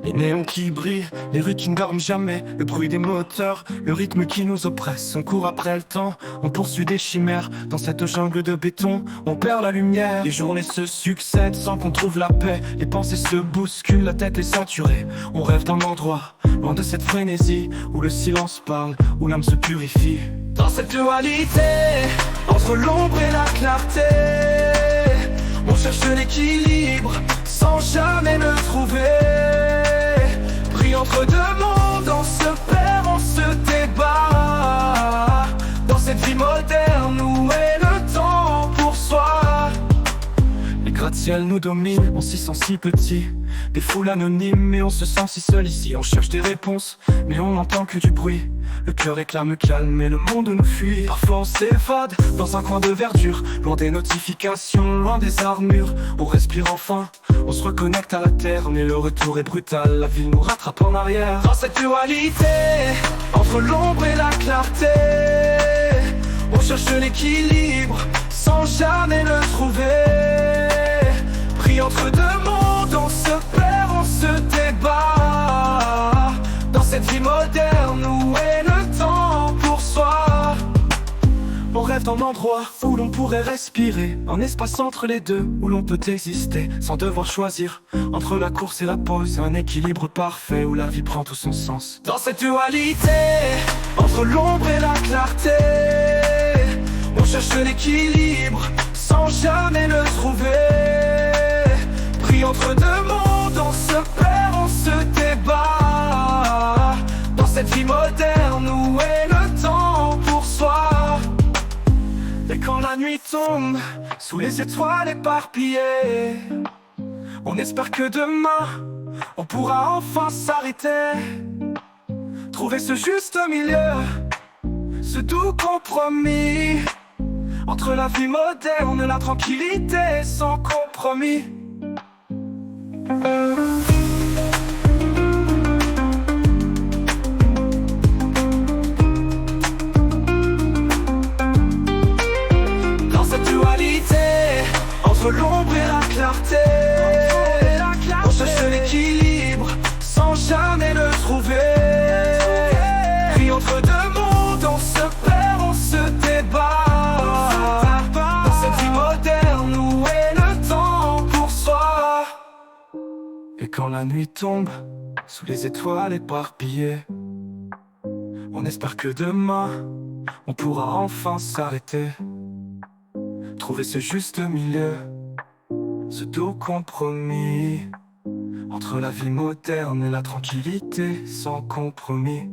Les néons qui brillent, les rues qui ne dorment jamais, le bruit des moteurs, le rythme qui nous oppresse. On court après le temps, on poursuit des chimères. Dans cette jungle de béton, on perd la lumière. Les journées se succèdent sans qu'on trouve la paix. Les pensées se bousculent, la tête est saturée. On rêve d'un endroit, loin de cette frénésie, où le silence parle, où l'âme se purifie. Dans cette dualité, entre l'ombre et la clarté, on cherche l'équilibre, sans jamais le trouver. Pris entre deux mondes, on se perd, on se débat. Dans cette vie moderne, où est le temps pour soi? Les gratte-ciels nous dominent, on s'y sent si petit. Des foules anonymes, mais on se sent si seul ici. On cherche des réponses, mais on n'entend que du bruit. Le cœur réclame calme, mais le monde nous fuit. Parfois on s'évade dans un coin de verdure, loin des notifications, loin des armures. On respire enfin, on se reconnecte à la terre, mais le retour est brutal, la ville nous rattrape en arrière. Dans cette dualité, entre l'ombre et la clarté, on cherche l'équilibre, sans jamais le trouver. Pris entre deux mondes, on se perd, on se débat. Dans cette vie moderne, où est le temps pour soi? On rêve d'un endroit où l'on pourrait respirer, un espace entre les deux, où l'on peut exister sans devoir choisir entre la course et la pause. Un équilibre parfait où la vie prend tout son sens. Dans cette dualité, entre l'ombre et la clarté, on cherche l'équilibre, sans jamais le trouver. Pris entre deux mondes, on se perd, on se débat. Dans cette vie moderne, où est le temps pour soi? Et quand la nuit tombe, sous les étoiles éparpillées, on espère que demain, on pourra enfin s'arrêter. Trouver ce juste milieu, ce doux compromis, entre la vie moderne et la tranquillité sans compromis. Dans cette dualité, entre l'ombre et la clarté, on cherche l'équilibre, sans jamais le trouver. Pris entre deux mondes, on se perd, on se débat. Dans cette vie moderne, où est le temps pour soi? Et quand la nuit tombe, sous les étoiles éparpillées, on espère que demain, on pourra enfin s'arrêter. Trouver ce juste milieu, ce doux compromis, entre la vie moderne et la tranquillité sans compromis.